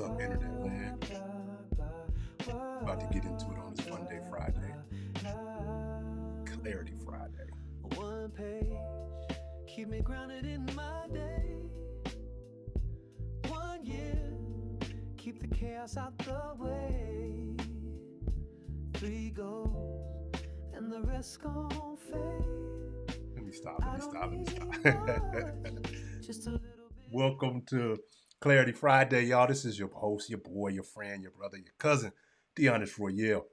up, internet land? About to get into it on this Monday, Friday, Clarity Friday. One page, keep me grounded in my day. 1 year, keep the chaos out the way. 3 goals, and the rest gon' fade. Let me stop. Just a little bit. Welcome to Clarity Friday, y'all. This is your host, your boy, your friend, your brother, your cousin, Deonis Royale.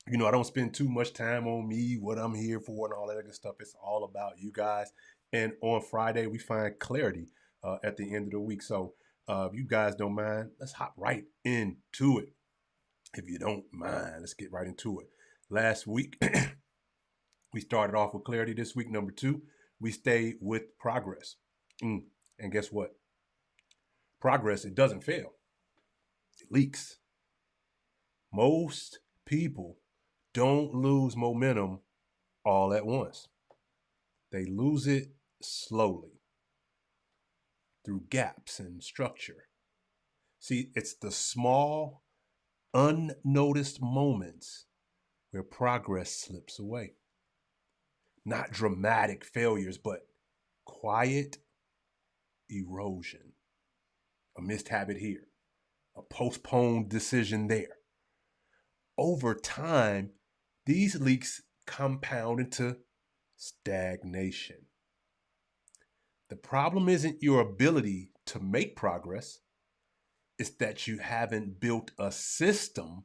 You know, I don't spend too much time on me, what I'm here for, and all that good stuff. It's all about you guys. And on Friday, we find clarity at the end of the week. So if you guys don't mind, let's hop right into it. If you don't mind, let's get right into it. Last week, we started off with clarity. This week, number 2, we stayed with progress. And guess what? Progress, it doesn't fail. It leaks. Most people don't lose momentum all at once. They lose it slowly through gaps in structure. See, it's the small, unnoticed moments where progress slips away. Not dramatic failures, but quiet erosion. A missed habit here, a postponed decision there. Over time, these leaks compound into stagnation. The problem isn't your ability to make progress, it's that you haven't built a system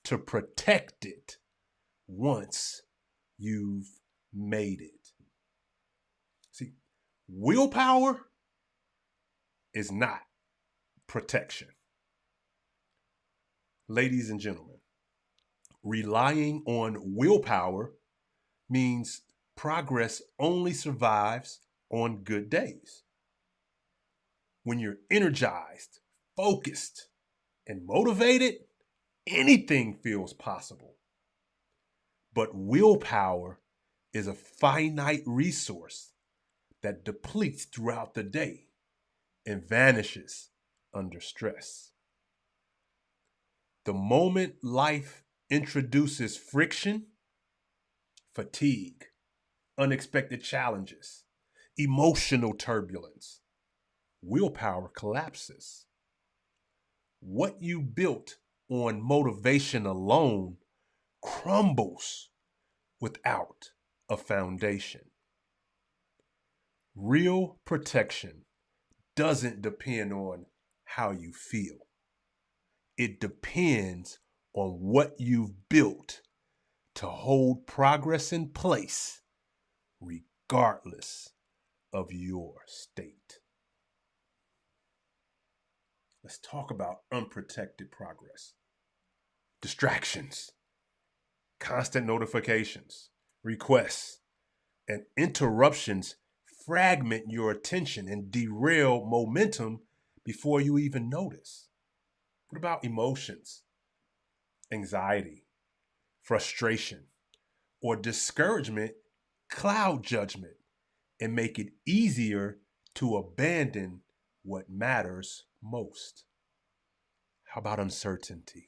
to protect it once you've made it. See, willpower is not protection. Ladies and gentlemen, relying on willpower means progress only survives on good days. When you're energized, focused, and motivated, anything feels possible. But willpower is a finite resource that depletes throughout the day and vanishes under stress. The moment life introduces friction, fatigue, unexpected challenges, emotional turbulence, willpower collapses. What you built on motivation alone crumbles without a foundation. Real protection doesn't depend on how you feel. It depends on what you've built to hold progress in place, regardless of your state. Let's talk about unprotected progress. Distractions, constant notifications, requests, and interruptions fragment your attention and derail momentum before you even notice. What about emotions? Anxiety, frustration, or discouragement cloud judgment and make it easier to abandon what matters most. How about uncertainty?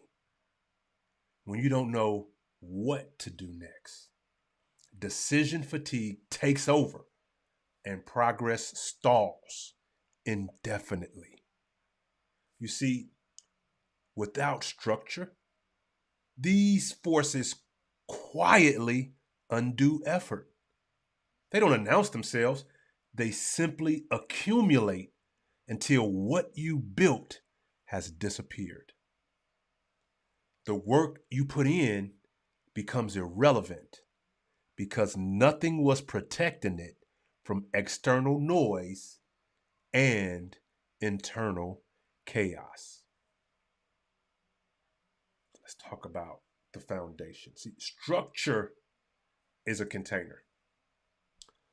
When you don't know what to do next, decision fatigue takes over and progress stalls indefinitely. You see, without structure, these forces quietly undo effort. They don't announce themselves, they simply accumulate until what you built has disappeared. The work you put in becomes irrelevant because nothing was protecting it from external noise and internal chaos. Let's talk about the foundation. See, structure is a container.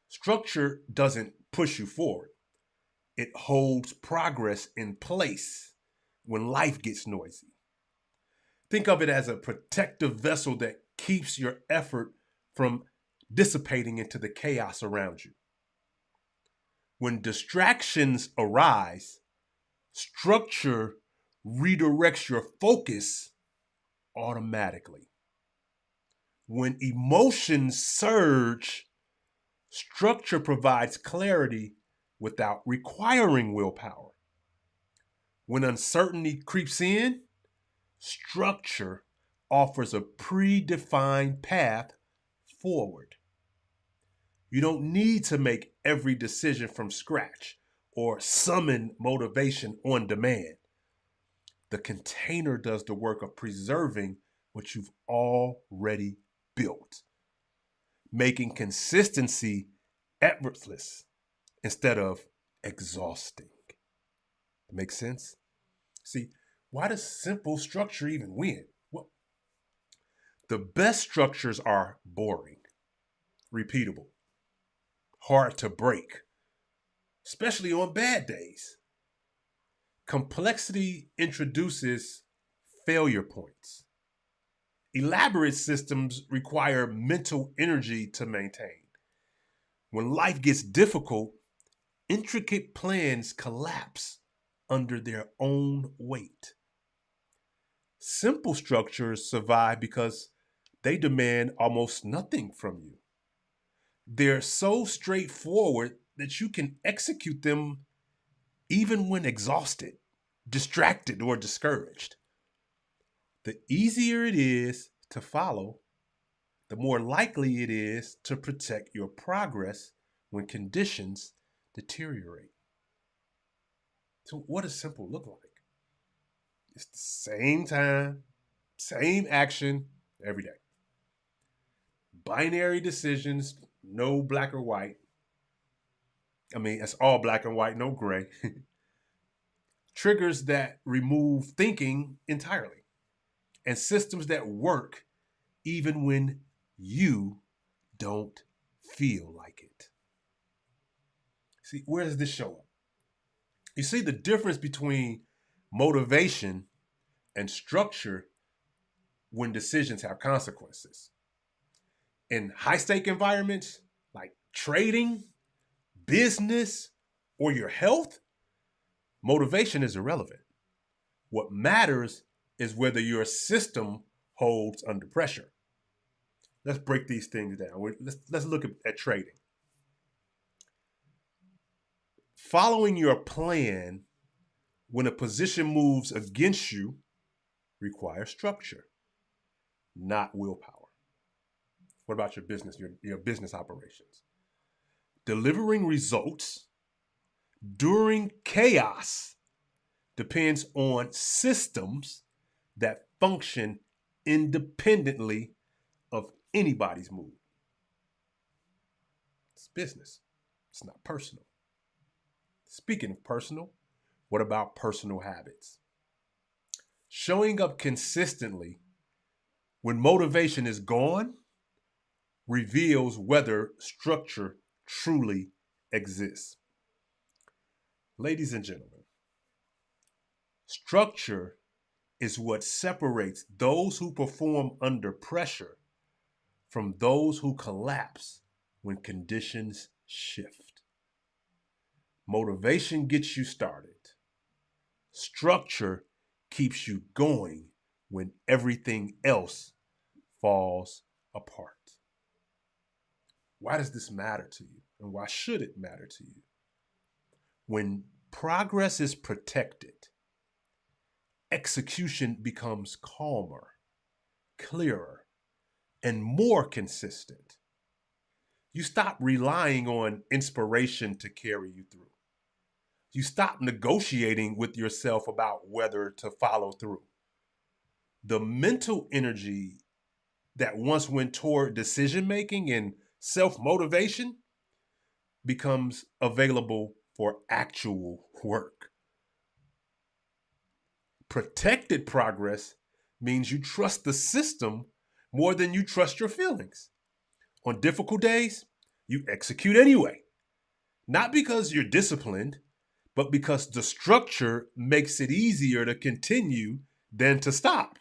Structure doesn't push you forward. It holds progress in place when life gets noisy. Think of it as a protective vessel that keeps your effort from dissipating into the chaos around you. When distractions arise, structure redirects your focus automatically. When emotions surge, structure provides clarity without requiring willpower. When uncertainty creeps in, structure offers a predefined path forward. You don't need to make every decision from scratch or summon motivation on demand. The container does the work of preserving what you've already built, making consistency effortless instead of exhausting. Make sense? See, why does simple structure even win? Well, the best structures are boring, repeatable, hard to break, especially on bad days. Complexity introduces failure points. Elaborate systems require mental energy to maintain. When life gets difficult, intricate plans collapse under their own weight. Simple structures survive because they demand almost nothing from you. They're so straightforward that you can execute them even when exhausted, distracted, or discouraged. The easier it is to follow, the more likely it is to protect your progress when conditions deteriorate. So, what does simple look like? It's the same time, same action every day. Binary decisions, no black or white. I mean, it's all black and white, no gray. Triggers that remove thinking entirely, and systems that work even when you don't feel like it. See, where does this show up? You see the difference between motivation and structure when decisions have consequences. In high stake environments like trading, business, or your health, motivation is irrelevant. What matters is whether your system holds under pressure. Let's break these things down. Let's look at trading. Following your plan when a position moves against you requires structure, not willpower. What about your business, your business operations? Delivering results during chaos depends on systems that function independently of anybody's mood. It's business, it's not personal. Speaking of personal, what about personal habits? Showing up consistently when motivation is gone reveals whether structure truly exists. Ladies and gentlemen, structure is what separates those who perform under pressure from those who collapse when conditions shift. Motivation gets you started. Structure keeps you going when everything else falls apart. Why does this matter to you? And why should it matter to you? When progress is protected, execution becomes calmer, clearer, and more consistent. You stop relying on inspiration to carry you through. You stop negotiating with yourself about whether to follow through. The mental energy that once went toward decision making and self motivation becomes available for actual work. Protected progress means you trust the system more than you trust your feelings. On difficult days, you execute anyway. Not because you're disciplined, but because the structure makes it easier to continue than to stop.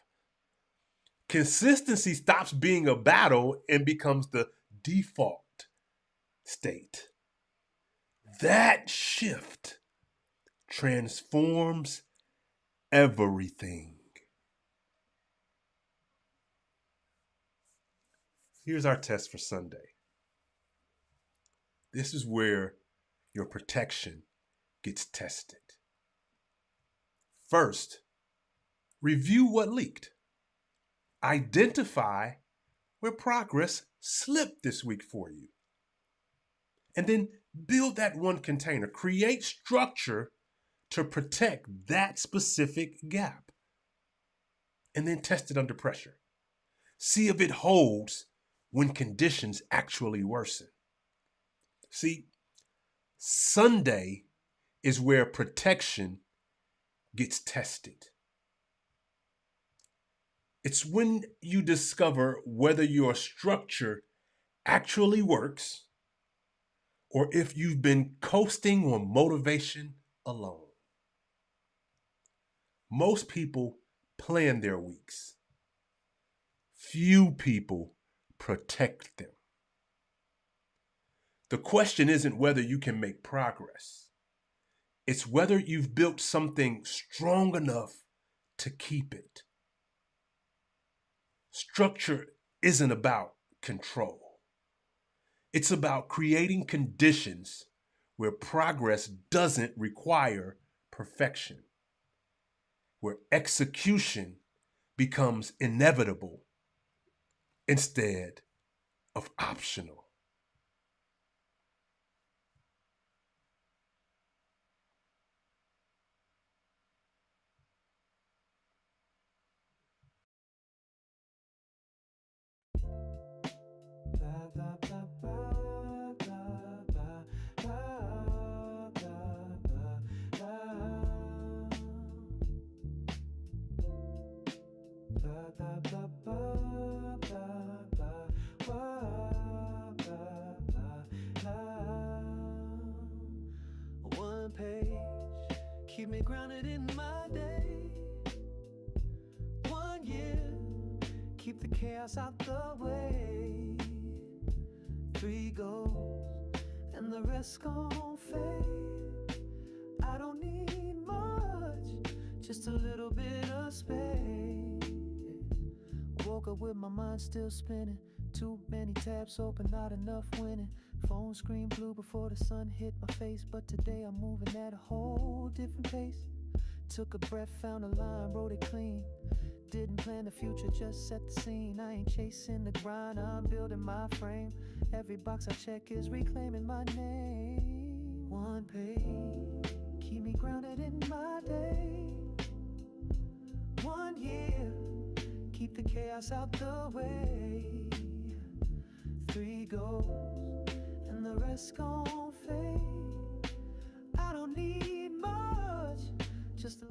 Consistency stops being a battle and becomes the default state. That shift transforms everything. Here's our test for Sunday. This is where your protection gets tested. First, review what leaked. Identify where progress slipped this week for you. And then build that one container. Create structure to protect that specific gap. And then test it under pressure. See if it holds when conditions actually worsen. See, Sunday is where protection gets tested. It's when you discover whether your structure actually works or if you've been coasting on motivation alone. Most people plan their weeks. Few people protect them. The question isn't whether you can make progress. It's whether you've built something strong enough to keep it. Structure isn't about control. It's about creating conditions where progress doesn't require perfection, where execution becomes inevitable instead of optional. One page, keep me grounded in my day. 1 year, keep the chaos out the way. 3 goals, and the rest gon' fade. I don't need much, just a little bit of space. Woke up with my mind still spinning. Too many tabs open, not enough winning. Phone screen blue before the sun hit my face. But today I'm moving at a whole different pace. Took a breath, found a line, wrote it clean. Didn't plan the future, just set the scene. I ain't chasing the grind, I'm building my frame. Every box I check is reclaiming my name. 1 page, keep me grounded in my day. 1 year, keep the chaos out the way. 3 goals, and the rest gon' fade. I don't need much, just a